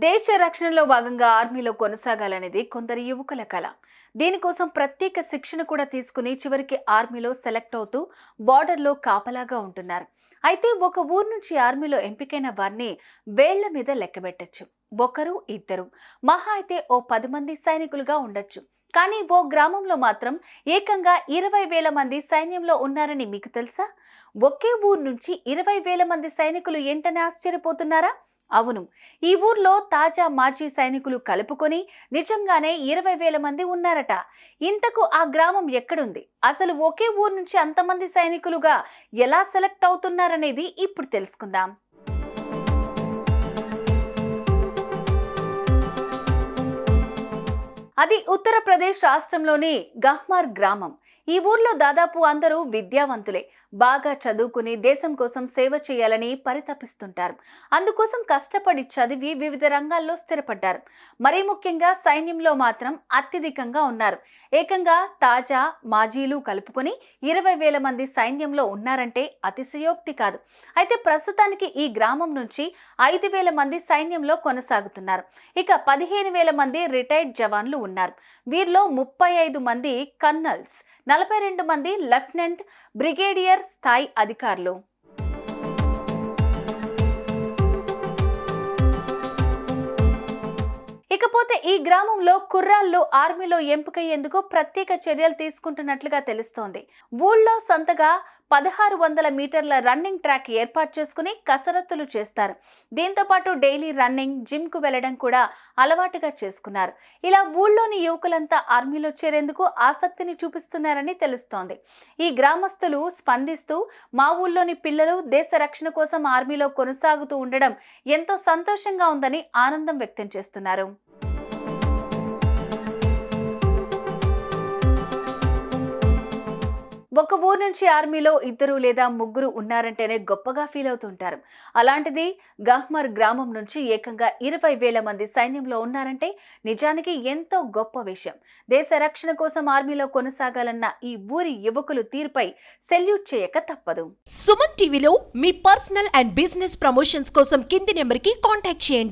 దేశ రక్షణలో భాగంగా ఆర్మీలో కొనసాగాలనేది కొందరు యువకుల కల. దీనికోసం ప్రత్యేక శిక్షణ కూడా తీసుకుని చివరికి ఆర్మీలో సెలెక్ట్ అవుతూ బార్డర్లో కాపలాగా ఉంటున్నారు. అయితే ఒక ఊరు నుంచి ఆర్మీలో ఎంపికైన వారిని వేళ్ల మీద లెక్కబెట్టచ్చు. ఒకరు ఇద్దరు, మహా అయితే ఓ 10 మంది సైనికులుగా ఉండొచ్చు. కానీ ఓ గ్రామంలో మాత్రం ఏకంగా 20,000 మంది సైన్యంలో ఉన్నారని మీకు తెలుసా? ఒకే ఊరు నుంచి 20,000 మంది సైనికులు ఏంటని ఆశ్చర్యపోతున్నారా? అవును, ఈ ఊర్లో తాజా మాజీ సైనికులు కలుపుకొని నిజంగానే 20,000 మంది ఉన్నారట. ఇంతకు ఆ గ్రామం ఎక్కడుంది? అసలు ఒకే ఊరు నుంచి అంతమంది సైనికులుగా ఎలా సెలెక్ట్ అవుతున్నారనేది ఇప్పుడు తెలుసుకుందాం. అది ఉత్తరప్రదేశ్ రాష్ట్రంలోని గహ్మార్ గ్రామం. ఈ ఊర్లో దాదాపు అందరూ విద్యావంతులే. బాగా చదువుకుని దేశం కోసం సేవ చేయాలని పరితపిస్తుంటారు. అందుకోసం కష్టపడి చదివి వివిధ రంగాల్లో స్థిరపడ్డారు. మరీ ముఖ్యంగా సైన్యంలో మాత్రం అత్యధికంగా ఉన్నారు. ఏకంగా తాజా మాజీలు కలుపుకొని 20,000 మంది సైన్యంలో ఉన్నారంటే అతిశయోక్తి కాదు. అయితే ప్రస్తుతానికి ఈ గ్రామం నుంచి 5,000 మంది సైన్యంలో కొనసాగుతున్నారు. ఇక 15,000 మంది రిటైర్డ్ జవాన్లు ఉన్నారు. వీరిలో 35 మంది కర్నల్స్, 42 మంది లెఫ్టినెంట్, బ్రిగేడియర్ స్థాయి అధికారులు. ఇకపోతే ఈ గ్రామంలో కుర్రాళ్ళు ఆర్మీలో ఎంపికయ్యేందుకు ప్రత్యేక చర్యలు తీసుకుంటున్నట్లుగా తెలుస్తోంది. ఊళ్ళో సొంతగా 1600 మీటర్ల రన్నింగ్ ట్రాక్ ఏర్పాటు చేసుకుని కసరత్తులు చేస్తారు. దీంతో పాటు డైలీ రన్నింగ్, జిమ్ కు వెళ్లడం కూడా అలవాటుగా చేసుకున్నారు. ఇలా ఊళ్ళోని యువకులంతా ఆర్మీలో చేరేందుకు ఆసక్తిని చూపిస్తున్నారని తెలుస్తోంది. ఈ గ్రామస్తులు స్పందిస్తూ మా ఊళ్ళోని పిల్లలు దేశ రక్షణ కోసం ఆర్మీలో కొనసాగుతూ ఉండడం ఎంతో సంతోషంగా ఉందని ఆనందం వ్యక్తం చేస్తున్నారు. ఒక ఊరు నుంచి ఆర్మీలో 2 లేదా 3 ఉన్నారంటేనే గొప్పగా ఫీల్ అవుతుంటారు. అలాంటిది గహ్మర్ గ్రామం నుంచి ఏకంగా 20,000 మంది సైన్యంలో ఉన్నారంటే నిజానికి ఎంతో గొప్ప విషయం. దేశ రక్షణ కోసం ఆర్మీలో కొనసాగాలన్న ఈ ఊరి యువకులు తీరుపై సెల్యూట్ చేయక తప్పదు. సుమన్ టీవీలో మీ పర్సనల్ అండ్ బిజినెస్ ప్రమోషన్స్ కోసం కింది నెంబర్కి కాంటాక్ట్ చేయండి.